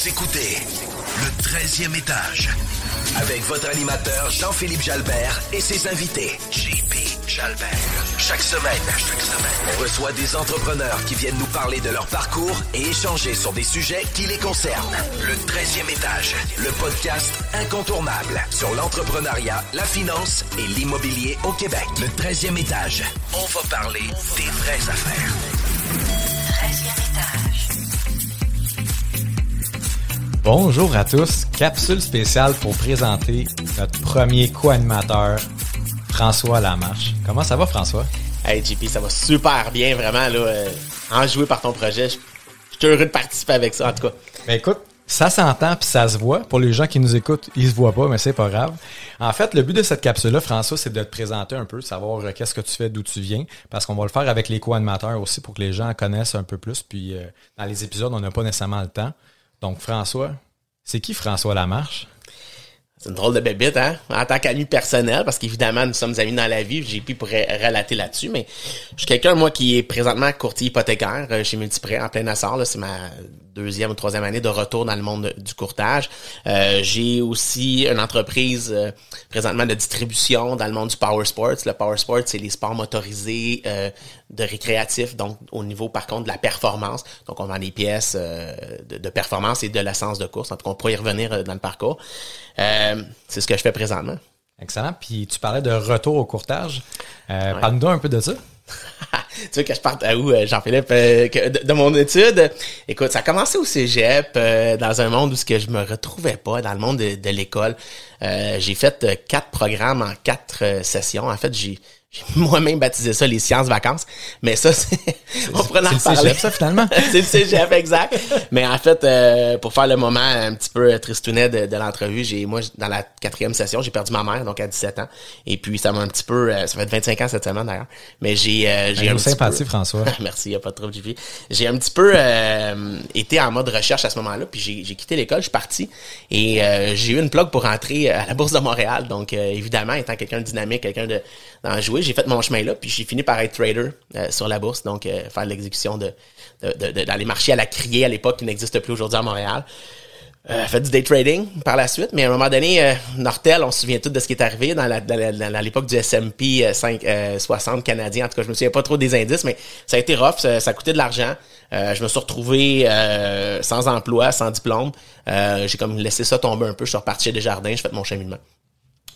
Vous écoutez le 13e étage avec votre animateur Jean-Philippe Jalbert et ses invités JP Jalbert. Chaque semaine, on reçoit des entrepreneurs qui viennent nous parler de leur parcours et échanger sur des sujets qui les concernent. Le 13e étage, le podcast incontournable sur l'entrepreneuriat, la finance et l'immobilier au Québec. Le 13e étage, on va parler des vraies affaires. 13e étage. Bonjour à tous, capsule spéciale pour présenter notre premier co-animateur, François Lamarche. Comment ça va, François? Hey JP, ça va super bien, vraiment, là, enjoué par ton projet. Je suis heureux de participer avec ça, en tout cas. Ben écoute, ça s'entend puis ça se voit. Pour les gens qui nous écoutent, ils se voient pas, mais c'est pas grave. En fait, le but de cette capsule-là, François, c'est de te présenter un peu, savoir qu'est-ce que tu fais, d'où tu viens, parce qu'on va le faire avec les co-animateurs aussi pour que les gens connaissent un peu plus. Puis dans les épisodes, on n'a pas nécessairement le temps. Donc François, c'est qui François Lamarche? C'est une drôle de bébite, hein? En tant qu'ami personnel, parce qu'évidemment, nous sommes amis dans la vie, JP pourrait relater là-dessus, mais je suis quelqu'un, moi, qui est présentement courtier hypothécaire chez Multiprêt, en plein essor, là. C'est ma deuxième ou troisième année de retour dans le monde du courtage. J'ai aussi une entreprise présentement de distribution dans le monde du power sports. Le power sports, c'est les sports motorisés de récréatifs, donc au niveau, par contre, de la performance. Donc, on vend des pièces de performance et de l'essence de course. En tout cas, on pourrait y revenir dans le parcours. C'est ce que je fais présentement. Excellent. Puis tu parlais de retour au courtage. Parle-nous un peu de ça. Tu veux que je parte à où, Jean-Philippe? De mon étude? Écoute, ça a commencé au cégep, dans un monde où je me retrouvais pas, dans le monde de l'école. J'ai fait 4 programmes en 4 sessions. En fait, j'ai moi-même baptisé ça les sciences vacances, mais ça, on pourrait en parler. C'est le cégep, ça, finalement? C'est le cégep, exact. Mais en fait, pour faire le moment un petit peu tristounet de l'entrevue, moi, dans la 4e session, j'ai perdu ma mère, donc à 17 ans. Et puis, ça m'a un petit peu, ça fait 25 ans cette semaine, d'ailleurs. Mais j'ai un sympathie, petit peu... François. Merci, il n'y a pas de trouble, JP. J'ai un petit peu été en mode recherche à ce moment-là, puis j'ai quitté l'école, je suis parti, et j'ai eu une plug pour rentrer à la Bourse de Montréal. Donc, évidemment, étant quelqu'un de dynamique, quelqu'un d'enjoué, j'ai fait mon chemin là, puis j'ai fini par être trader sur la bourse, donc faire l'exécution dans les marchés à la criée à l'époque qui n'existe plus aujourd'hui à Montréal. Fait du day trading par la suite, mais à un moment donné, Nortel, on se souvient tous de ce qui est arrivé dans l'époque du S&P 560 canadien. En tout cas, je me souviens pas trop des indices, mais ça a été rough, ça coûtait de l'argent. Je me suis retrouvé sans emploi, sans diplôme. J'ai comme laissé ça tomber un peu. Je suis reparti chez Desjardins, j'ai fait mon cheminement.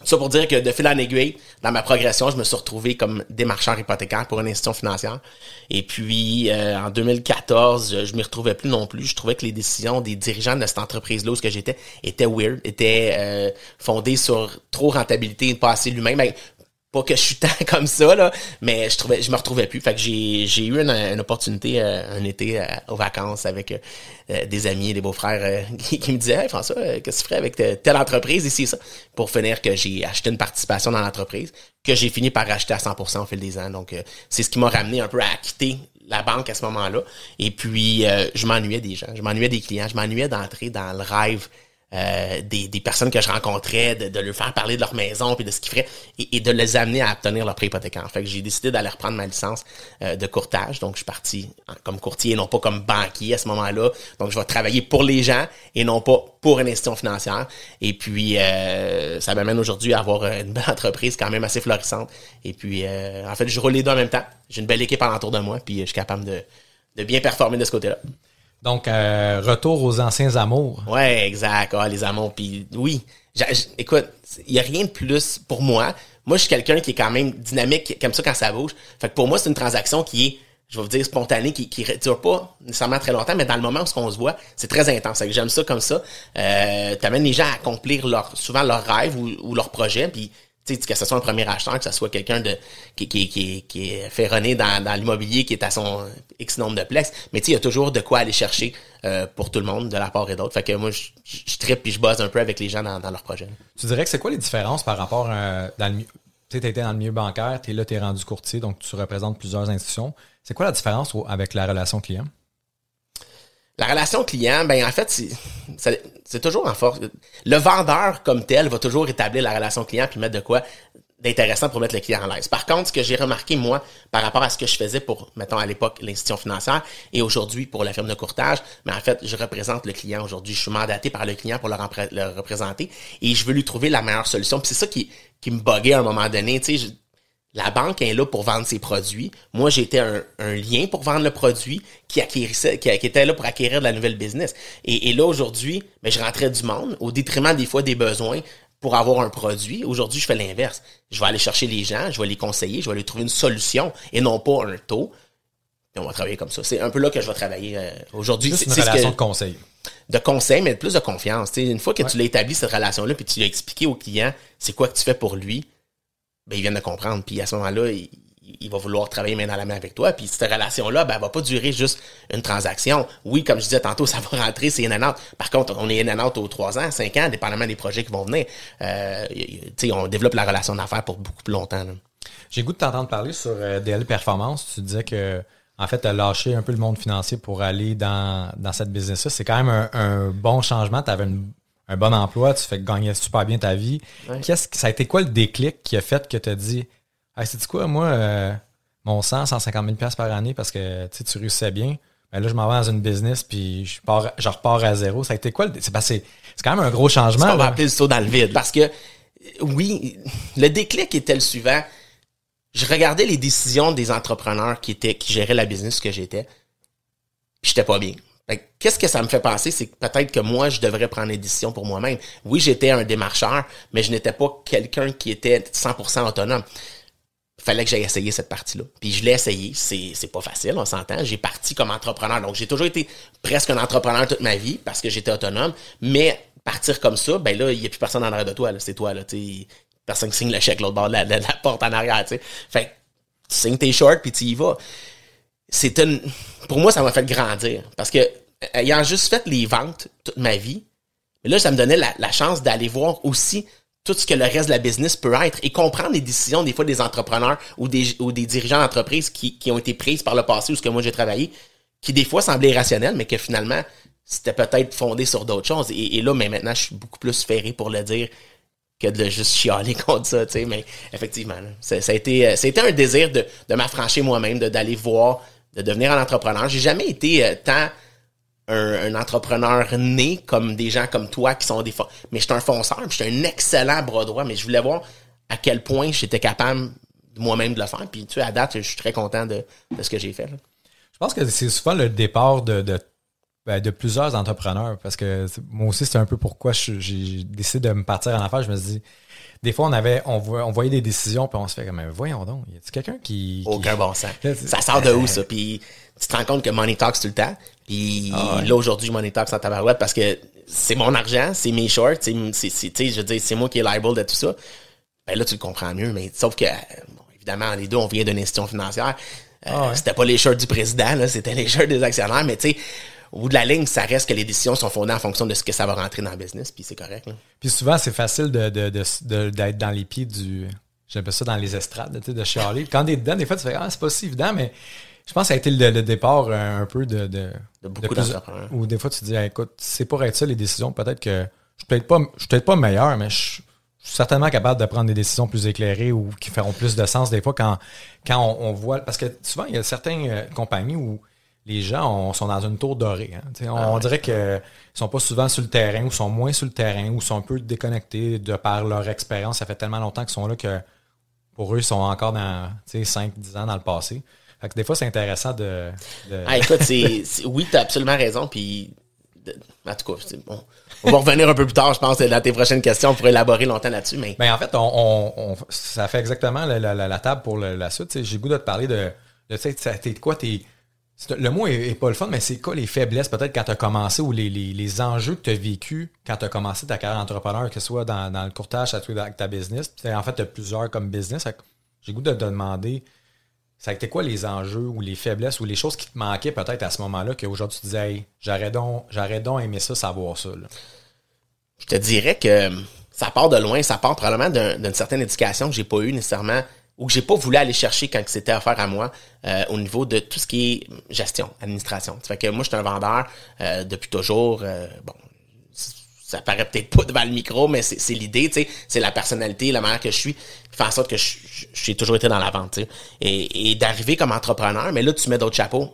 Ça pour dire que de fil en aiguille, dans ma progression, je me suis retrouvé comme démarcheur hypothécaire pour une institution financière. Et puis, en 2014, je m'y retrouvais plus non plus. Je trouvais que les décisions des dirigeants de cette entreprise-là où j'étais étaient weird, étaient fondées sur trop rentabilité et pas assez l'humain. Ben, pas que je suis tant comme ça, là, mais je me retrouvais plus. Fait que j'ai eu une opportunité un été aux vacances avec des amis et des beaux-frères qui me disaient « Hey François, qu'est-ce que tu ferais avec telle entreprise ici ça? » Pour finir que j'ai acheté une participation dans l'entreprise que j'ai fini par racheter à 100% au fil des ans. Donc, c'est ce qui m'a ramené un peu à quitter la banque à ce moment-là. Et puis, je m'ennuyais des gens, je m'ennuyais des clients, je m'ennuyais d'entrer dans le rêve des personnes que je rencontrais, de leur faire parler de leur maison puis de ce qu'ils feraient et de les amener à obtenir leur prêt hypothécaire. Fait que j'ai décidé d'aller reprendre ma licence de courtage. Donc, je suis parti comme courtier et non pas comme banquier à ce moment-là. Donc, je vais travailler pour les gens et non pas pour une institution financière. Et puis, ça m'amène aujourd'hui à avoir une belle entreprise quand même assez florissante. Et puis, en fait, je roule les deux en même temps. J'ai une belle équipe alentour de moi puis je suis capable de bien performer de ce côté-là. Donc, retour aux anciens amours. Ouais, exact. Ah, les amours. Puis oui, écoute, il y a rien de plus pour moi. Moi, je suis quelqu'un qui est quand même dynamique, comme ça quand ça bouge. Fait que pour moi, c'est une transaction qui est, je vais vous dire, spontanée, qui dure pas nécessairement très longtemps, mais dans le moment où on se voit, c'est très intense. Fait que j'aime ça comme ça. T'amènes les gens à accomplir souvent leurs rêves ou leurs projets, puis que ce soit un premier acheteur, que ce soit quelqu'un qui est ferronné dans l'immobilier, qui est à son X nombre de plex, mais il y a toujours de quoi aller chercher pour tout le monde, de la part et d'autre. Fait que moi, je trippe puis je bosse un peu avec les gens dans leurs projets. Tu dirais que c'est quoi les différences par rapport dans le milieu? Tu sais, t'étais dans le milieu bancaire, t'es rendu courtier, donc tu représentes plusieurs institutions. C'est quoi la différence avec la relation client? La relation client, ben en fait, c'est toujours en force. Le vendeur comme tel va toujours établir la relation client puis mettre de quoi d'intéressant pour mettre le client à l'aise. Par contre, ce que j'ai remarqué, moi, par rapport à ce que je faisais pour, mettons, à l'époque, l'institution financière et aujourd'hui pour la firme de courtage, mais en fait, je représente le client aujourd'hui. Je suis mandaté par le client pour le représenter et je veux lui trouver la meilleure solution. Puis c'est ça qui me buguait à un moment donné. Tu sais, la banque est là pour vendre ses produits. Moi, j'étais un lien pour vendre le produit qui était là pour acquérir de la nouvelle business. Et là, aujourd'hui, je rentrais du monde au détriment des fois des besoins pour avoir un produit. Aujourd'hui, je fais l'inverse. Je vais aller chercher les gens, je vais les conseiller, je vais aller trouver une solution et non pas un taux. Et on va travailler comme ça. C'est un peu là que je vais travailler aujourd'hui. C'est une relation de conseil. De conseil, mais plus de confiance. T'sais, une fois que tu l'as établi, cette relation-là, puis tu l'as expliqué au client c'est quoi que tu fais pour lui, il vient de comprendre. Puis à ce moment-là, il va vouloir travailler main dans la main avec toi. Puis cette relation-là, elle va pas durer juste une transaction. Oui, comme je disais tantôt, ça va rentrer, c'est in and out. Par contre, on est in and out aux 3 ans, 5 ans, dépendamment des projets qui vont venir. On développe la relation d'affaires pour beaucoup plus longtemps. Là. J'ai le goût de t'entendre parler sur DL Performance. Tu disais que en fait, tu as lâché un peu le monde financier pour aller dans cette business-là. C'est quand même un bon changement. Tu avais un bon emploi, tu fais gagner super bien ta vie. Ouais. Ça a été quoi le déclic qui a fait que tu as dit hey, c'est-tu quoi, moi, mon 150 000 $ par année parce que tu réussissais bien, ben là, je m'en vais dans une business puis je repars à zéro. Ça a été quoi? C'est quand même un gros changement. On va appeler le saut dans le vide. Parce que, oui, le déclic était le suivant. Je regardais les décisions des entrepreneurs qui géraient la business que j'étais, puis j'étais pas bien. Qu'est-ce que ça me fait penser? C'est que peut-être que moi, je devrais prendre les décisions pour moi-même. Oui, j'étais un démarcheur, mais je n'étais pas quelqu'un qui était 100% autonome. Il fallait que j'aille essayer cette partie-là. Puis je l'ai essayé. C'est pas facile, on s'entend. J'ai parti comme entrepreneur. Donc, j'ai toujours été presque un entrepreneur toute ma vie parce que j'étais autonome. Mais partir comme ça, ben là, il n'y a plus personne en arrière de toi. Là. C'est toi, là. T'sais, personne qui signe le chèque l'autre bord de la porte en arrière. T'sais. Fait que tu signes tes shorts puis tu y vas. Pour moi, ça m'a fait grandir. Parce que, ayant juste fait les ventes toute ma vie, mais là, ça me donnait la chance d'aller voir aussi tout ce que le reste de la business peut être et comprendre les décisions, des fois, des entrepreneurs ou des dirigeants d'entreprise qui ont été prises par le passé ou ce que moi j'ai travaillé, qui des fois semblaient irrationnels, mais que finalement, c'était peut-être fondé sur d'autres choses. Et là, mais maintenant, je suis beaucoup plus ferré pour le dire que de juste chialer contre ça, tu sais. Mais effectivement, là, ça a été un désir de m'affranchir moi-même, d'aller voir, de devenir un entrepreneur. J'ai jamais été tant un entrepreneur né comme des gens comme toi qui sont des mais j'étais un fonceur, puis j'étais un excellent bras droit, mais je voulais voir à quel point j'étais capable moi-même de le faire. Puis tu sais, à date, je suis très content de ce que j'ai fait. Là. Je pense que c'est souvent le départ de plusieurs entrepreneurs, parce que moi aussi, c'est un peu pourquoi j'ai décidé de me partir en affaires. Je me suis dit, des fois, on voyait des décisions, puis on se fait comme, voyons donc, y a-t-il quelqu'un qui... Aucun bon sens. Ça sort de où, ça? Puis tu te rends compte que Money Talks tout le temps. Puis là, aujourd'hui, Money Talks en tabarouette parce que c'est mon argent, c'est mes shorts, je veux dire, c'est moi qui est liable de tout ça. Ben là, tu le comprends mieux, mais sauf que, bon, évidemment, les deux, on vient d'une institution financière. C'était pas les shorts du président, là, c'était les shorts des actionnaires, mais tu sais, au bout de la ligne, ça reste que les décisions sont fondées en fonction de ce que ça va rentrer dans le business, puis c'est correct. Là. Puis souvent, c'est facile d'être dans les pieds j'appelle ça dans les estrades, de chialer. Quand t'es dedans, des fois, tu fais, c'est pas si évident, mais je pense que ça a été le départ un peu de beaucoup d'entrepreneurs. Ou des fois, tu te dis, écoute, c'est pour être ça, les décisions, peut-être que je suis peut-être pas meilleur, mais je suis certainement capable de prendre des décisions plus éclairées ou qui feront plus de sens des fois quand on voit... Parce que souvent, il y a certaines compagnies où les gens sont dans une tour dorée. Hein. On dirait qu'ils sont pas souvent sur le terrain ou sont moins sur le terrain ou sont un peu déconnectés de par leur expérience. Ça fait tellement longtemps qu'ils sont là que pour eux, ils sont encore dans 5-10 ans dans le passé. Fait que des fois, c'est intéressant de... écoute, oui, tu as absolument raison. Puis, en tout cas, bon, on va revenir un peu plus tard, je pense, dans tes prochaines questions pour élaborer longtemps là-dessus. Mais en fait, ça fait exactement la table pour la suite. T'sais, j'ai le goût de te parler de t'es quoi le mot est pas le fun, mais c'est quoi les faiblesses peut-être quand tu as commencé ou les enjeux que tu as vécu quand tu as commencé ta carrière d'entrepreneur, que ce soit dans le courtage, avec ta business. En fait, tu as plusieurs comme business. J'ai le goût de te demander, ça a été quoi les enjeux ou les faiblesses ou les choses qui te manquaient peut-être à ce moment-là qu'aujourd'hui tu disais, hey, j'aurais donc aimé ça, savoir ça. Là. Je te dirais que ça part de loin, ça part probablement d'une certaine éducation que j'ai pas eu nécessairement ou que j'ai pas voulu aller chercher quand c'était affaire à moi au niveau de tout ce qui est gestion, administration. Ça fait que moi, je suis un vendeur depuis toujours. Bon, ça paraît peut-être pas devant le micro, mais c'est l'idée, tu sais, c'est la personnalité, la manière que je suis, qui fait en sorte que j'ai toujours été dans la vente, tu sais. Et d'arriver comme entrepreneur, mais là, tu mets d'autres chapeaux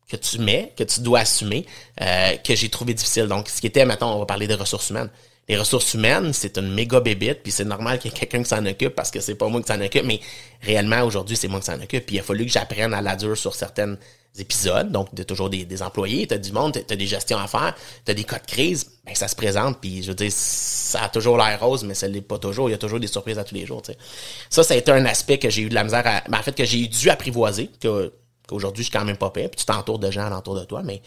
que tu dois assumer, que j'ai trouvé difficile. Donc, ce qui était, mettons, on va parler des ressources humaines. Les ressources humaines, c'est une méga bébite, puis c'est normal qu'il y ait quelqu'un qui s'en occupe parce que c'est pas moi qui s'en occupe, mais réellement, aujourd'hui, c'est moi qui s'en occupe. Puis il a fallu que j'apprenne à la dure sur certains épisodes. Donc, t'as toujours des employés, t'as du monde, t'as des gestions à faire, t'as des cas de crise, ben ça se présente, puis je veux dire, ça a toujours l'air rose, mais ça l'est pas toujours. Il y a toujours des surprises à tous les jours, tu sais. Ça a été un aspect que j'ai eu de la misère en fait, que j'ai dû apprivoiser, qu'aujourd'hui, je suis quand même pas pire, puis tu t'entoures de gens alentour de toi, mais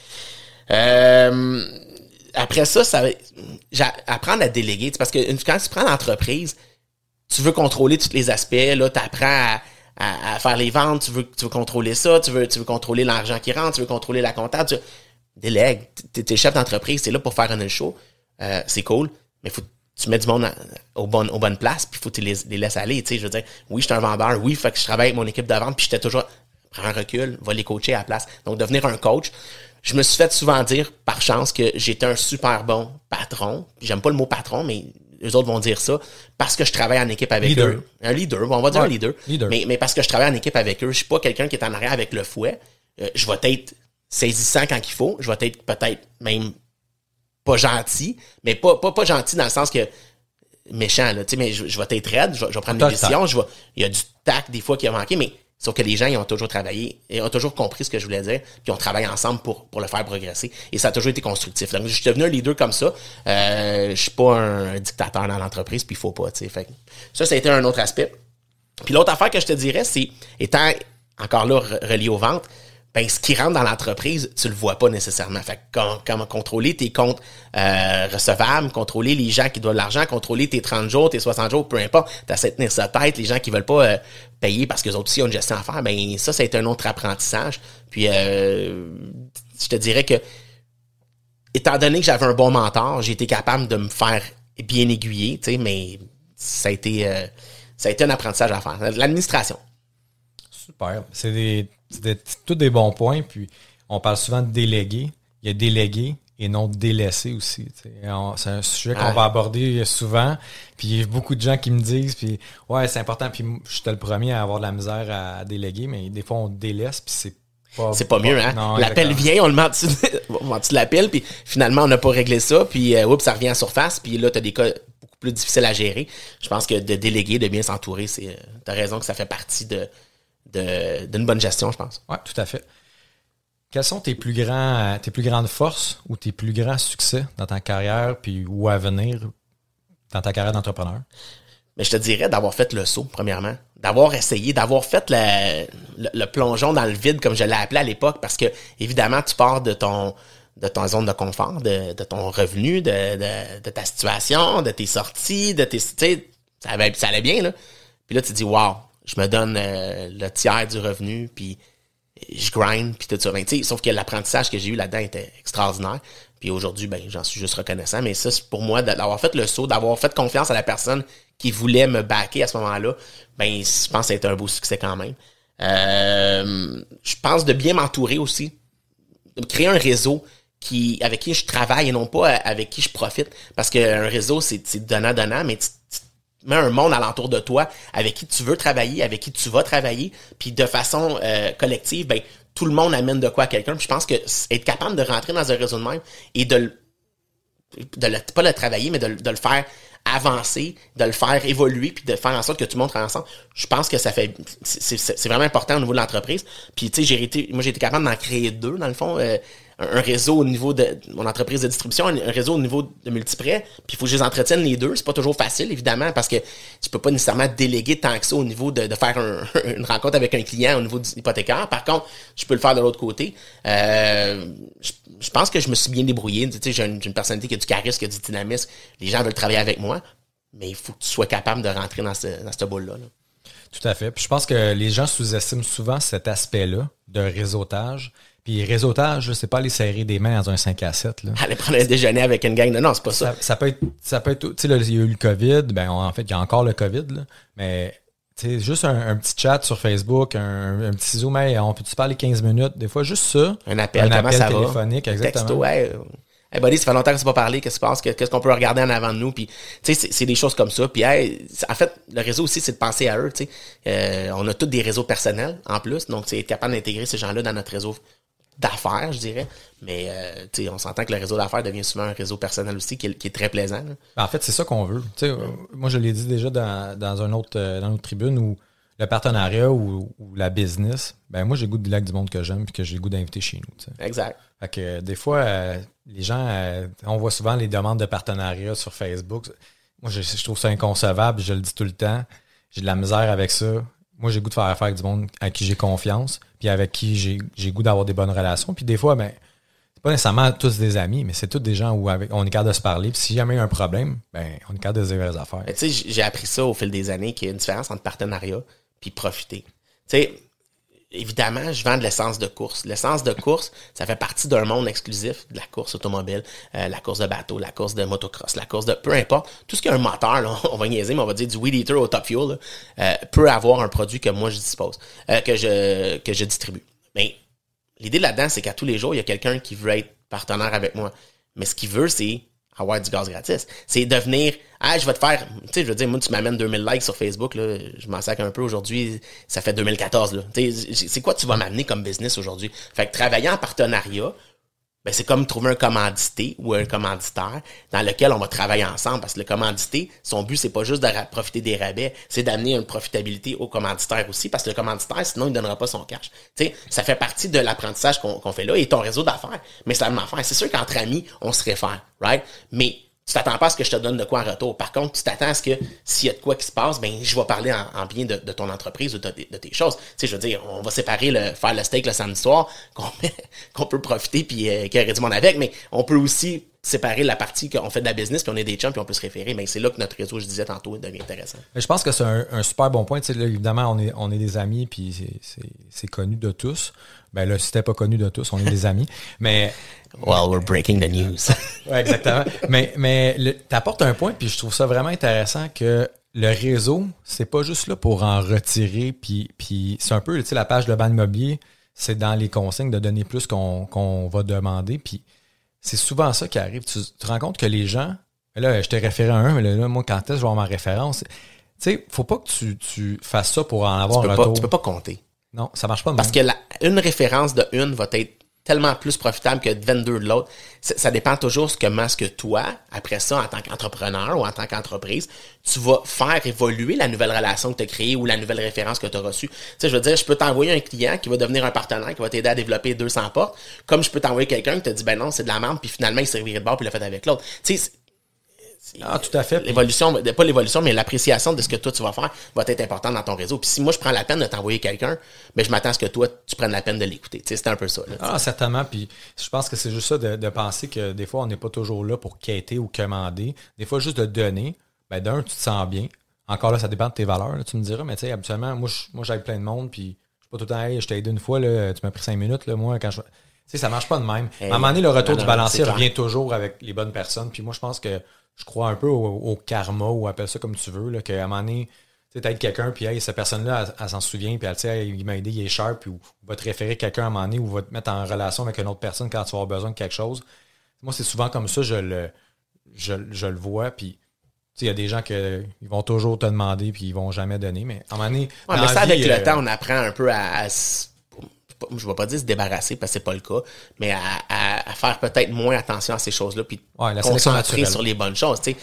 après ça, apprendre à déléguer, parce que quand tu prends l'entreprise, tu veux contrôler tous les aspects, là, t'apprends à faire les ventes, tu veux contrôler ça, tu veux contrôler l'argent qui rentre, tu veux contrôler la comptable, délègue, t'es chef d'entreprise, t'es là pour faire un show, c'est cool, mais faut tu mets du monde aux bonnes places, puis faut que tu les laisses aller, tu sais, je veux dire, oui, je suis un vendeur, oui, fait que je travaille avec mon équipe de vente, puis j'étais toujours, prends un recul, va les coacher à la place. Donc, devenir un coach, je me suis fait souvent dire, par chance, que j'étais un super bon patron, puis j'aime pas le mot patron, mais eux autres vont dire ça, parce que je travaille en équipe avec eux. Un leader, on va dire un leader. Mais parce que je travaille en équipe avec eux, je suis pas quelqu'un qui est en arrière avec le fouet. Je vais être saisissant quand il faut, je vais être peut-être même pas gentil, mais pas gentil dans le sens que méchant, là, tu sais, mais je vais être raide, je vais prendre des décisions, il y a du tact des fois qui a manqué, mais sauf que les gens, ils ont toujours travaillé, et ont toujours compris ce que je voulais dire, puis on travaille ensemble pour le faire progresser, et ça a toujours été constructif. Donc, je suis devenu un leader comme ça, je suis pas un dictateur dans l'entreprise, puis il faut pas, tu sais, fait ça a été un autre aspect. Puis l'autre affaire que je te dirais, c'est, étant encore là relié aux ventes, ben, ce qui rentre dans l'entreprise, tu le vois pas nécessairement. Fait que comment contrôler tes comptes recevables, contrôler les gens qui doivent de l'argent, contrôler tes 30 jours, tes 60 jours, peu importe, t'essaies de tenir ça tête, les gens qui veulent pas payer parce qu'eux autres aussi ont une gestion à faire, ben ça a été un autre apprentissage. Puis je te dirais que, étant donné que j'avais un bon mentor, j'ai été capable de me faire bien aiguiller, tu sais, mais ça a été un apprentissage à faire. L'administration. Super. C'est tous des bons points. Puis, on parle souvent de déléguer. Il y a déléguer et non délaisser aussi. C'est un sujet qu'on va aborder souvent. Puis, il y a beaucoup de gens qui me disent, puis ouais, c'est important. Puis, je suis le premier à avoir de la misère à déléguer, mais des fois, on délaisse, puis c'est pas mieux, hein? Non, l'appel vient, on le met en dessous de l'appel, puis finalement, on n'a pas réglé ça, puis ça revient en surface, puis là, tu as des cas beaucoup plus difficiles à gérer. Je pense que de déléguer, de bien s'entourer, t'as raison que ça fait partie d'une bonne gestion, je pense. Oui, tout à fait. Quelles sont tes plus grandes forces ou tes plus grands succès dans ta carrière puis ou à venir dans ta carrière d'entrepreneur? Mais je te dirais d'avoir fait le saut, premièrement. D'avoir essayé, d'avoir fait le plongeon dans le vide, comme je l'ai appelé à l'époque, parce que, évidemment, tu pars de ton zone de confort, de ton revenu, de ta situation, de tes sorties, tu sais, ça allait bien, là. Puis là, tu te dis, wow, je me donne le tiers du revenu, puis je grind, puis tout ça. Ben, sauf que l'apprentissage que j'ai eu là-dedans était extraordinaire. Puis aujourd'hui, ben, j'en suis juste reconnaissant. Mais ça, c'est pour moi, d'avoir fait le saut, d'avoir fait confiance à la personne qui voulait me backer à ce moment-là, ben, je pense que ça a été un beau succès quand même. Je pense de bien m'entourer aussi, de créer un réseau avec qui je travaille et non pas avec qui je profite. Parce qu'un réseau, c'est donnant-donnant, mais tu mets un monde alentour de toi avec qui tu veux travailler, avec qui tu vas travailler, puis de façon collective, ben tout le monde amène de quoi à quelqu'un. Puis je pense que être capable de rentrer dans un réseau de même et pas le travailler, mais de le faire avancer, de le faire évoluer, puis de faire en sorte que tout le monde travaille ensemble, je pense que c'est vraiment important au niveau de l'entreprise. Puis tu sais, j'ai été capable d'en créer 2 dans le fond. Un réseau au niveau de mon entreprise de distribution, un réseau au niveau de Multiprêt, puis il faut que je les entretienne les 2. C'est pas toujours facile, évidemment, parce que tu peux pas nécessairement déléguer tant que ça au niveau de faire une rencontre avec un client au niveau du hypothécaire. Par contre, je peux le faire de l'autre côté. Je pense que je me suis bien débrouillé. Tu sais, j'ai une personnalité qui a du charisme, qui a du dynamisme. Les gens veulent travailler avec moi, mais il faut que tu sois capable de rentrer dans cette boule-là. Là. Tout à fait. Puis je pense que les gens sous-estiment souvent cet aspect-là de réseautage. Puis réseautage, c'est pas aller serrer des mains dans un 5 à 7. Là. Aller prendre un déjeuner avec une gang de... Non, c'est pas ça. Ça peut être... Tu sais, il y a eu le COVID. Ben, en fait, il y a encore le COVID. Là, mais tu sais, juste un petit chat sur Facebook, un petit Zoom, hey, on peut-tu parler 15 minutes? Des fois, juste ça. Un appel téléphonique, va? Exactement. Texto, ouais. Hey buddy, ça fait longtemps qu'on ne s'est pas parlé, qu'est-ce qui se passe, qu'est-ce qu'on peut regarder en avant de nous, puis tu sais, c'est des choses comme ça. Puis en fait, le réseau aussi, c'est de penser à eux, tu sais. On a tous des réseaux personnels en plus, donc c'est être capable d'intégrer ces gens-là dans notre réseau d'affaires, je dirais. Mais tu sais, on s'entend que le réseau d'affaires devient souvent un réseau personnel aussi qui est très plaisant. Là. En fait, c'est ça qu'on veut. Tu sais, moi, je l'ai dit déjà dans une autre tribune où le partenariat ou la business, moi, j'ai le goût de dealer avec du monde que j'aime et que j'ai le goût d'inviter chez nous. Tu sais. Exact. Fait que des fois, les gens, on voit souvent les demandes de partenariat sur Facebook. Moi, je trouve ça inconcevable, je le dis tout le temps. J'ai de la misère avec ça. Moi, j'ai le goût de faire affaire avec du monde à qui j'ai confiance, puis avec qui j'ai le goût d'avoir des bonnes relations. Puis des fois, c'est pas nécessairement tous des amis, mais c'est tous des gens où on est capable de se parler. Puis si jamais il y a un problème, on est capable de se dire les affaires. Tu sais, j'ai appris ça au fil des années, qu'il y a une différence entre partenariat puis profiter. Tu sais, évidemment, je vends de l'essence de course. L'essence de course, ça fait partie d'un monde exclusif de la course automobile, la course de bateau, la course de motocross, la course de... Peu importe, tout ce qui a un moteur, là, on va niaiser, mais on va dire du Weed Eater au Top Fuel, peut avoir un produit que moi je dispose, que je distribue. Mais l'idée là-dedans, c'est qu'à tous les jours, il y a quelqu'un qui veut être partenaire avec moi. Mais ce qu'il veut, c'est avoir du gaz gratis. C'est devenir, je vais te faire, tu sais, je veux dire, moi, tu m'amènes 2000 likes sur Facebook, là, je m'en sac un peu aujourd'hui, ça fait 2014, là. Tu sais, c'est quoi tu vas m'amener comme business aujourd'hui? Fait que travailler en partenariat, c'est comme trouver un commandité ou un commanditaire dans lequel on va travailler ensemble, parce que le commandité, son but, c'est pas juste de profiter des rabais, c'est d'amener une profitabilité au commanditaire aussi, parce que le commanditaire, sinon, il donnera pas son cash. Tu sais, ça fait partie de l'apprentissage qu'on fait là, et ton réseau d'affaires. Mais c'est la même affaire. C'est sûr qu'entre amis, on se réfère, right? Mais tu t'attends pas à ce que je te donne de quoi en retour. Par contre, tu t'attends à ce que s'il y a de quoi qui se passe, je vais parler en bien de ton entreprise ou de tes choses. Tu sais, je veux dire, on va séparer faire le steak le samedi soir, qu'on peut profiter puis qu'il y aurait du monde avec, mais on peut aussi séparer la partie qu'on fait de la business, puis on est des chums, puis on peut se référer. Mais c'est là que notre réseau, je disais tantôt, devient intéressant. Mais je pense que c'est un super bon point. Tu sais, là, évidemment, on est des amis, puis c'est connu de tous. Là, si t'es pas connu de tous, on est des amis. Mais well, we're breaking the news. Ouais, exactement. Mais t'apportes un point, puis je trouve ça vraiment intéressant que le réseau, c'est pas juste là pour en retirer, puis c'est un peu, tu sais, la page de banque immobilier, c'est dans les consignes de donner plus qu'on va demander, puis c'est souvent ça qui arrive. Tu te rends compte que les gens, là, je t'ai référé à un, mais là, moi, quand est-ce que je vais avoir ma référence? Tu sais, faut pas que tu fasses ça pour en avoir un retour. Tu peux pas compter. Non, ça marche pas de Parce même. que une référence de une va être tellement plus profitable que 22 de l'autre. Ça dépend toujours comment ce que toi, après ça, en tant qu'entrepreneur ou en tant qu'entreprise, tu vas faire évoluer la nouvelle relation que tu as créée ou la nouvelle référence que tu as reçue. Tu sais, je veux dire, je peux t'envoyer un client qui va devenir un partenaire, qui va t'aider à développer 200 portes, comme je peux t'envoyer quelqu'un qui te dit, non, c'est de la merde, puis finalement, il s'est reviré de bord, puis il l'a fait avec l'autre. Tu sais, tout à fait. L'évolution, pas l'évolution, mais l'appréciation de ce que toi tu vas faire va être importante dans ton réseau. Puis si moi je prends la peine de t'envoyer quelqu'un, je m'attends à ce que toi tu prennes la peine de l'écouter. Tu sais, c'est un peu ça. Là, certainement. Puis je pense que c'est juste ça de penser que des fois on n'est pas toujours là pour quêter ou commander. Des fois juste de donner. D'un, tu te sens bien. Encore là, ça dépend de tes valeurs. Là, tu me diras, mais tu sais, habituellement, moi j'aide plein de monde. Puis je suis pas tout le temps, hey, je t'ai aidé une fois, là, tu m'as pris 5 minutes. Là, moi, quand je. Tu sais, ça marche pas de même. À un moment donné, le retour du balancier revient toujours avec les bonnes personnes. Puis moi, je pense que je crois un peu au karma, ou appelle ça comme tu veux, là, qu'à un moment donné, tu aides quelqu'un, puis hey, cette personne-là, elle s'en souvient, puis elle dit, hey, il m'a aidé, il est sharp, ou va te référer quelqu'un à un moment donné, ou va te mettre en relation avec une autre personne quand tu vas avoir besoin de quelque chose. Moi, c'est souvent comme ça, je le vois, puis il y a des gens qui vont toujours te demander, puis ils vont jamais donner, mais à un moment donné... Ouais, mais ça, avec le temps, on apprend un peu à je ne vais pas dire se débarrasser parce que c'est pas le cas, mais à faire peut-être moins attention à ces choses-là puis concentrer sur les bonnes choses. Tu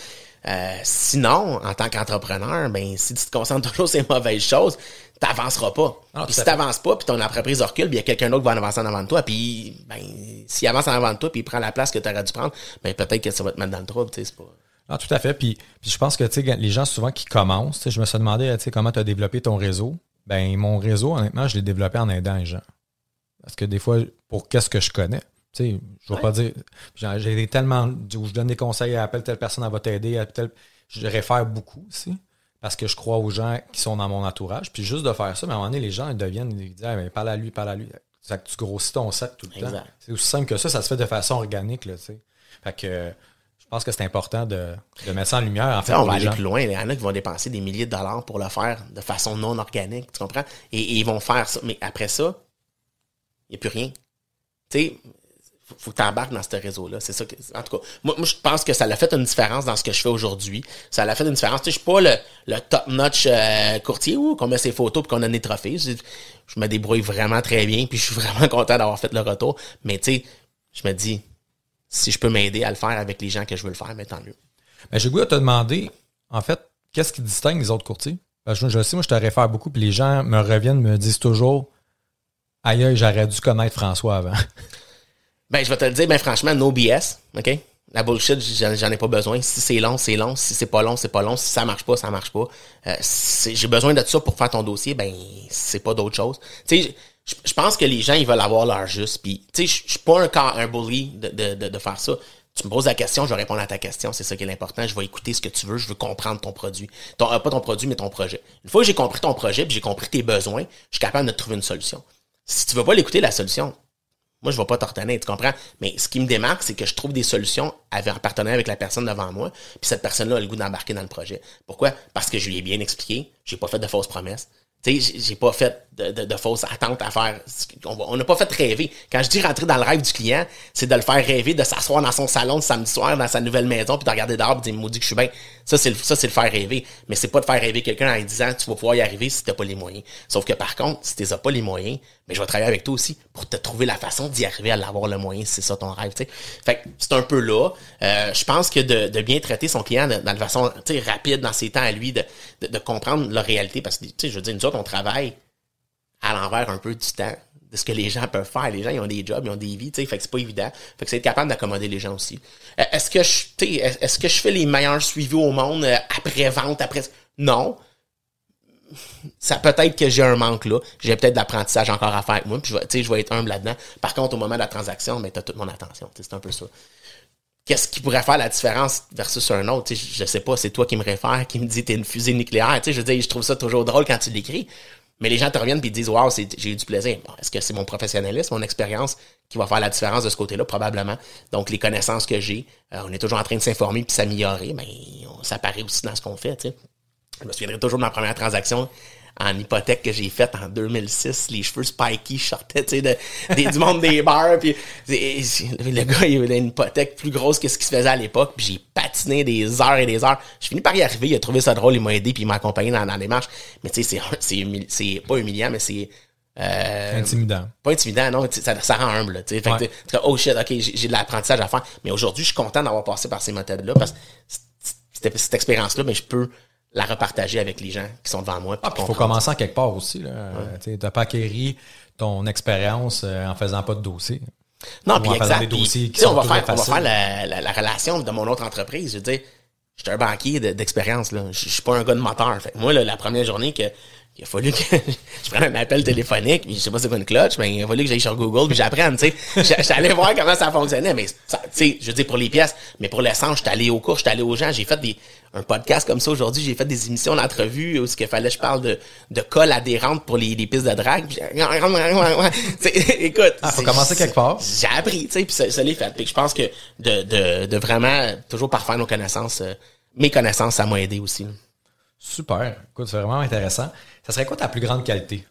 sais. Sinon, en tant qu'entrepreneur, si tu te concentres toujours sur les mauvaises choses, tu n'avanceras pas. Puis si tu n'avances pas, puis ton entreprise recule, il y a quelqu'un d'autre qui va avancer en avant de toi, puis s'il avance en avant de toi, puis il prend la place que tu aurais dû prendre, peut-être que ça va te mettre dans le trouble. C'est pas... Ah, tout à fait. Puis je pense que les gens souvent qui commencent, je me suis demandé comment tu as développé ton réseau. Mon réseau, honnêtement, je l'ai développé en aidant les gens. Parce que des fois, pour qu'est-ce que je connais, tu sais, je vais pas dire, j'ai tellement, où je donne des conseils, appelle telle personne, elle va t'aider, je réfère beaucoup aussi, parce que je crois aux gens qui sont dans mon entourage, puis juste de faire ça, mais à un moment donné, les gens, ils disent, parle à lui, c'est que tu grossis ton set tout le temps. C'est aussi simple que ça se fait de façon organique, là, tu sais. Fait que, je pense que c'est important de mettre ça en lumière. En fait, on va aller plus loin. Il y en a qui vont dépenser des milliers de dollars pour le faire de façon non organique, tu comprends? Et ils vont faire ça, mais après ça, il n'y a plus rien. Tu sais, faut que tu embarques dans ce réseau-là. C'est ça que, en tout cas, moi, je pense que ça l'a fait une différence dans ce que je fais aujourd'hui. Ça l'a fait une différence. Tu sais, je suis pas le top-notch courtier où qu'on met ses photos puis qu'on donne des trophées. Je me débrouille vraiment très bien puis je suis vraiment content d'avoir fait le retour. Mais tu sais, je me dis, si je peux m'aider à le faire avec les gens que je veux le faire, mais tant mieux. Ben, j'ai le goût de te demander, en fait, qu'est-ce qui distingue les autres courtiers? Parce que je sais, moi, je te réfère beaucoup, puis les gens me reviennent, me disent toujours « Aïe, j'aurais dû connaître François avant. » Ben, je vais te le dire, ben franchement, no BS, OK? La bullshit, j'en ai pas besoin. Si c'est long, c'est long. Si c'est pas long, c'est pas long. Si ça marche pas, ça marche pas. J'ai besoin de ça pour faire ton dossier, ben, c'est pas d'autre chose. Tu sais, je pense que les gens, ils veulent avoir leur juste. Puis, tu sais, je suis pas un bully de faire ça. Tu me poses la question, je vais répondre à ta question. C'est ça qui est l'important. Je vais écouter ce que tu veux. Je veux comprendre ton produit. Pas ton produit, mais ton projet. Une fois que j'ai compris ton projet puis j'ai compris tes besoins, je suis capable de te trouver une solution. Si tu veux pas l'écouter, la solution, moi, je vais pas t'ordonner, tu comprends? Mais ce qui me démarque, c'est que je trouve des solutions en partenariat avec la personne devant moi, puis cette personne-là a le goût d'embarquer dans le projet. Pourquoi? Parce que je lui ai bien expliqué, j'ai pas fait de fausses promesses. Tu sais, j'ai pas fait de fausses attentes à faire. On n'a pas fait rêver. Quand je dis rentrer dans le rêve du client, c'est de le faire rêver, de s'asseoir dans son salon le samedi soir, dans sa nouvelle maison, puis de regarder dehors et de dire, maudit que je suis bien. Ça, c'est le faire rêver. Mais c'est pas de faire rêver quelqu'un en lui disant, tu vas pouvoir y arriver si t'as pas les moyens. Sauf que par contre, si t'as pas les moyens, ben, je vais travailler avec toi aussi pour te trouver la façon d'y arriver à l'avoir le moyen, si c'est ça ton rêve, tu sais. Fait que c'est un peu là. Je pense que de bien traiter son client dans de façon, tu sais, rapide dans ses temps à lui, de comprendre la réalité, parce que, tu sais, je veux dire, nous autres, on travaille à l'envers un peu du temps de ce que les gens peuvent faire. Les gens, ils ont des jobs, ils ont des vies, tu sais, fait que c'est pas évident. Fait que c'est être capable d'accommoder les gens aussi. Est-ce que je fais les meilleurs suivis au monde après-vente, après... Non. Ça peut-être que j'ai un manque là. J'ai peut-être d'apprentissage encore à faire avec moi, puis je vais être humble là-dedans. Par contre, au moment de la transaction, ben, t'as toute mon attention. C'est un peu ça. Qu'est-ce qui pourrait faire la différence versus un autre? T'sais, je sais pas, c'est toi qui me réfère, qui me dit t'es une fusée nucléaire. Je veux dire, je trouve ça toujours drôle quand tu l'écris. Mais les gens te reviennent et te disent « Wow, j'ai eu du plaisir. » Bon, est-ce que c'est mon professionnalisme, mon expérience qui va faire la différence de ce côté-là? Probablement. Donc, les connaissances que j'ai, on est toujours en train de s'informer puis s'améliorer, mais ça paraît aussi dans ce qu'on fait. T'sais. Je me souviendrai toujours de ma première transaction en hypothèque que j'ai faite en 2006, les cheveux spikey, je sortais du monde des bars, puis le gars, il avait une hypothèque plus grosse que ce qui se faisait à l'époque, puis j'ai patiné des heures et des heures. J'ai fini par y arriver, il a trouvé ça drôle, il m'a aidé, puis il m'a accompagné dans la démarche. Mais tu sais, c'est pas humiliant, mais c'est... intimidant. Pas intimidant, non, ça rend humble. Fait que, oh shit, ok, j'ai de l'apprentissage à faire. Mais aujourd'hui, je suis content d'avoir passé par ces méthodes-là, parce que cette expérience-là, mais je peux la repartager avec les gens qui sont devant moi. Il faut commencer en quelque part aussi. Tu n'as pas acquéri ton expérience en faisant pas de dossier. Non, puis exact. Des dossiers on va faire la relation de mon autre entreprise. Je veux dire, je suis un banquier d'expérience. Là. Je suis pas un gars de moteur. Fait que moi, là, la première journée qu'il a fallu que je prenne un appel téléphonique, puis je sais pas c'est quoi une clutch, mais il a fallu que j'aille sur Google puis j'apprenne, tu sais. J'étais allé voir comment ça fonctionnait, mais tu sais, je veux dire pour les pièces, mais pour l'essence, j'étais allé aux cours, j'étais allé aux gens, j'ai fait un podcast comme ça aujourd'hui, j'ai fait des émissions d'entrevue où ce qu'il fallait je parle de colle adhérente pour les pistes de drague. Écoute, faut commencer quelque part. J'ai appris, tu sais, puis ça l'est fait. Puis je pense que de vraiment toujours parfaire nos connaissances, mes connaissances, ça m'a aidé aussi. Là. Super. Écoute, c'est vraiment intéressant. Ça serait quoi ta plus grande qualité?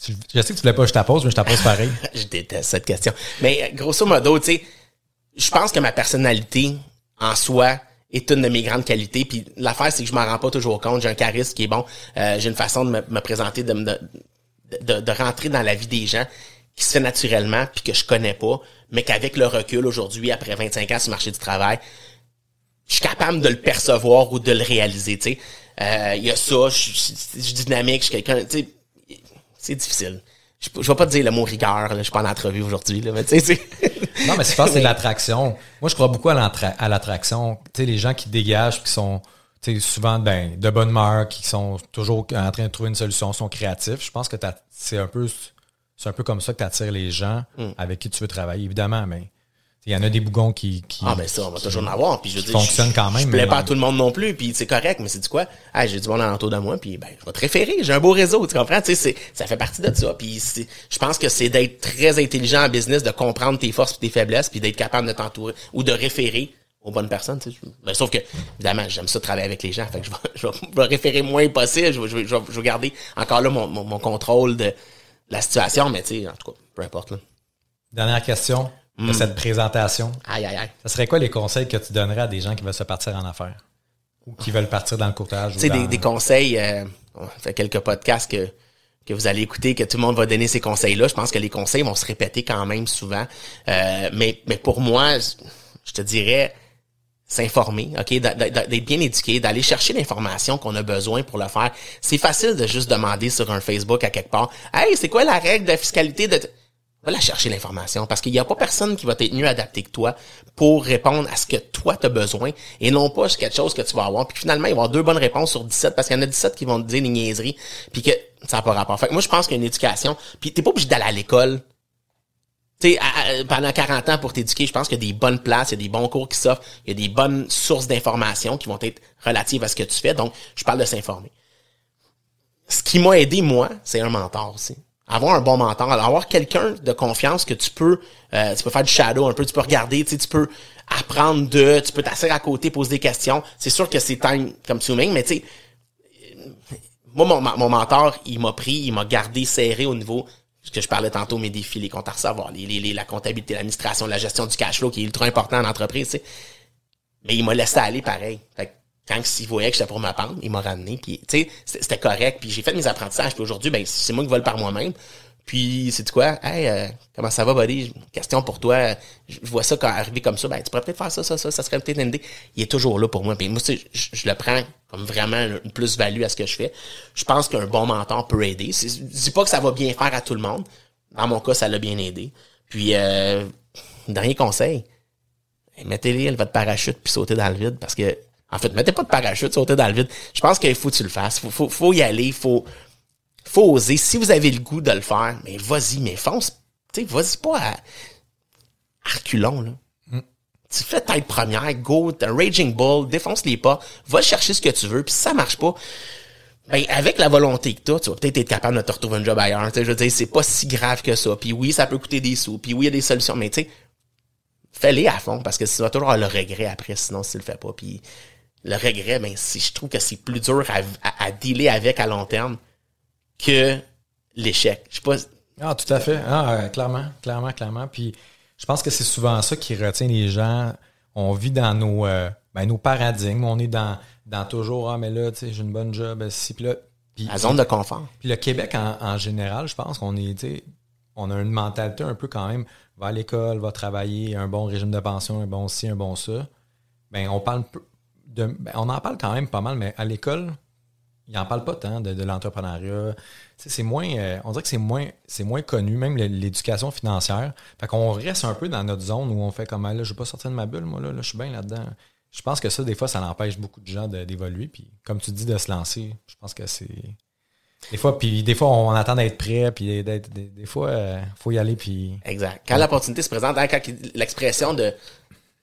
Je sais que tu voulais pas que je t'appose, mais je t'appose pareil. Je déteste cette question. Mais grosso modo, tu sais, je pense que ma personnalité en soi est une de mes grandes qualités. Puis l'affaire, c'est que je m'en rends pas toujours compte. J'ai un charisme qui est bon. J'ai une façon de me présenter, de rentrer dans la vie des gens qui se fait naturellement puis que je connais pas, mais qu'avec le recul aujourd'hui, après 25 ans sur le marché du travail, je suis capable de le percevoir ou de le réaliser, tu sais. Il y a ça, je suis dynamique, je suis quelqu'un, tu sais, c'est difficile. Je vais pas te dire le mot rigueur, là, je suis pas en entrevue aujourd'hui, là, mais tu sais. Non, mais je pense que c'est l'attraction. Moi, je crois beaucoup à l'attraction. Tu sais, les gens qui dégagent, qui sont, tu sais, souvent, de bonne humeur, qui sont toujours en train de trouver une solution, sont créatifs. Je pense que c'est un peu comme ça que tu attires les gens avec qui tu veux travailler, évidemment, mais il y en a des bougons qui ben ça, on va toujours en avoir. Puis je veux dire, fonctionnent quand même. Je plais pas à tout le monde non plus, puis c'est correct, mais c'est du quoi? J'ai du monde alentour de moi, puis ben, je vais te référer. J'ai un beau réseau, tu comprends? Tu sais, ça fait partie de ça. Puis je pense que c'est d'être très intelligent en business, de comprendre tes forces et tes faiblesses, puis d'être capable de t'entourer ou de référer aux bonnes personnes. Tu sais. Ben, sauf que, évidemment, j'aime ça travailler avec les gens. Fait que je vais référer moins possible. Je vais garder encore là mon contrôle de la situation, mais tu sais, en tout cas, peu importe. Là. Dernière question. de cette présentation. Aïe. Ça serait quoi les conseils que tu donnerais à des gens qui veulent se partir en affaires? Ou qui veulent partir dans le courtage? Tu sais, des conseils, on fait quelques podcasts que vous allez écouter, que tout le monde va donner ces conseils-là. Je pense que les conseils vont se répéter quand même souvent. Mais pour moi, je te dirais, s'informer, OK, d'être bien éduqué, d'aller chercher l'information qu'on a besoin pour le faire. C'est facile de juste demander sur un Facebook à quelque part, « Hey, c'est quoi la règle de la fiscalité de... » Va la chercher l'information parce qu'il n'y a pas personne qui va être mieux adapté que toi pour répondre à ce que toi tu as besoin et non pas quelque chose que tu vas avoir. Puis finalement, il va y avoir 2 bonnes réponses sur 17 parce qu'il y en a 17 qui vont te dire des niaiseries puis que ça n'a pas rapport. Fait que moi, je pense qu'il y a une éducation. Puis t'es pas obligé d'aller à l'école. Tu sais, pendant 40 ans pour t'éduquer, je pense qu'il y a des bonnes places, il y a des bons cours qui s'offrent, il y a des bonnes sources d'informations qui vont être relatives à ce que tu fais. Donc, je parle de s'informer. Ce qui m'a aidé, moi, c'est un mentor aussi. Avoir un bon mentor, avoir quelqu'un de confiance que tu peux faire du shadow un peu, tu peux regarder, tu peux apprendre tu peux t'asseoir à côté, poser des questions. C'est sûr que c'est time consuming, mais tu sais, moi, mon mentor, il m'a gardé serré au niveau, ce que je parlais tantôt, mes défis, les comptes à recevoir, la comptabilité, l'administration, la gestion du cash flow, qui est ultra important en entreprise, tu sais. Mais il m'a laissé aller pareil. Fait que quand il voyait que j'étais pour ma pente, il m'a ramené, puis tu sais, c'était correct, puis j'ai fait mes apprentissages, puis aujourd'hui, ben c'est moi qui vole par moi-même. Puis c'est quoi? Hey, comment ça va, buddy? Question pour toi. Je vois ça quand arriver comme ça, ben tu pourrais peut-être faire ça serait peut-être une idée. Il est toujours là pour moi. Puis moi, je le prends comme vraiment une plus-value à ce que je fais. Je pense qu'un bon mentor peut aider. Je dis pas que ça va bien faire à tout le monde. Dans mon cas, ça l'a bien aidé. Puis dernier conseil, mettez-les votre parachute puis sautez dans le vide parce que en fait, mettez pas de parachute, sautez dans le vide. Je pense qu'il faut que tu le fasses. Faut y aller, faut oser. Si vous avez le goût de le faire, mais vas-y, mais fonce. Tu sais, vas-y pas à reculons, là. Tu fais tête première, go, t'es un raging bull, défonce les pas, va chercher ce que tu veux, puis si ça marche pas, ben, avec la volonté que t'as, tu vas peut-être être capable de te retrouver un job ailleurs. Tu sais, je veux dire, c'est pas si grave que ça. Puis oui, ça peut coûter des sous, puis oui, il y a des solutions, mais tu sais, fais-les à fond, parce que tu vas toujours avoir le regret après, sinon, si tu le fais pas. Puis le regret, ben, je trouve que c'est plus dur à dealer avec à long terme que l'échec. Je sais pas. Ah, tout à fait. Ah, clairement. Puis je pense que c'est souvent ça qui retient les gens. On vit dans nos paradigmes. On est dans toujours, mais là, tu sais, j'ai une bonne job, si, puis là. Puis, la zone de confort. Puis le Québec, en général, je pense qu'on est, tu sais, on a une mentalité un peu quand même, va à l'école, va travailler, un bon régime de pension, un bon ci, un bon ça. Ben, on en parle quand même pas mal, mais à l'école, ils n'en parlent pas tant de l'entrepreneuriat. Tu sais, c'est moins, on dirait que c'est moins connu, même l'éducation financière. Fait qu'on reste un peu dans notre zone où on fait comme, là, je veux pas sortir de ma bulle, moi, là, je suis bien là-dedans. Je pense que ça, des fois, ça empêche beaucoup de gens d'évoluer. Puis, comme tu dis, de se lancer, je pense que c'est... Des fois, on attend d'être prêt, puis des fois, faut y aller, puis... Exact. Quand l'opportunité se présente, hein, quand l'expression de...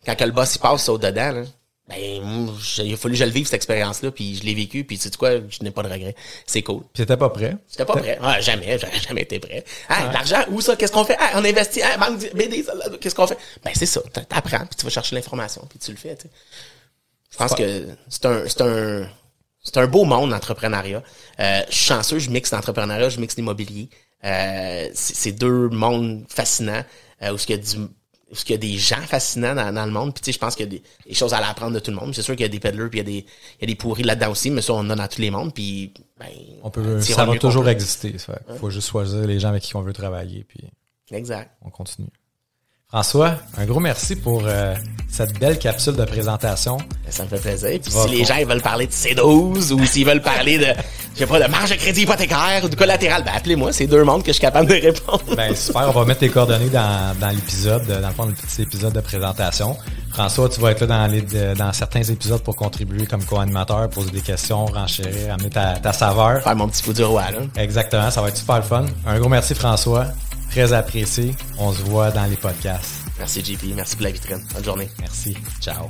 Quand que le boss, il passe au-dedans, là, ben, il a fallu que je le vive, cette expérience-là, puis je l'ai vécu, puis tu sais quoi, je n'ai pas de regrets. C'est cool. Puis t'étais pas prêt? J'étais pas prêt. Ah, j'aurais jamais été prêt. Ah, ouais. L'argent, où ça? Qu'est-ce qu'on fait? Ah, on investit. Ah, banque BD, ça, qu'est-ce qu'on fait? Ben, c'est ça. T'apprends, puis tu vas chercher l'information, puis tu le fais, tu sais. Je pense que c'est un beau monde, l'entrepreneuriat. Je suis chanceux, je mixe l'entrepreneuriat, je mixe l'immobilier. C'est 2 mondes fascinants, où il y a des gens fascinants dans le monde. Puis tu sais, je pense qu'il y a des choses à apprendre de tout le monde. C'est sûr qu'il y a des peddlers, puis il y a des pourris là-dedans aussi, mais ça, on en a dans tous les mondes. Puis, ben, ça va toujours exister. Il faut juste choisir les gens avec qui on veut travailler, puis exact. On continue. François, un gros merci pour cette belle capsule de présentation. Ça me fait plaisir. Puis si les gens ils veulent parler de C12 ou s'ils veulent parler de, je sais pas, de marge de crédit hypothécaire ou de collatéral, ben appelez-moi, c'est 2 mondes que je suis capable de répondre. Ben super, on va mettre tes coordonnées dans l'épisode, dans le fond, le petit épisode de présentation. François, tu vas être là dans certains épisodes pour contribuer comme co-animateur, poser des questions, renchérir, amener ta saveur. Faire mon petit fou du roi, là. Exactement, ça va être super le fun. Un gros merci François. Très apprécié. On se voit dans les podcasts. Merci JP. Merci pour la vitrine. Bonne journée. Merci. Ciao.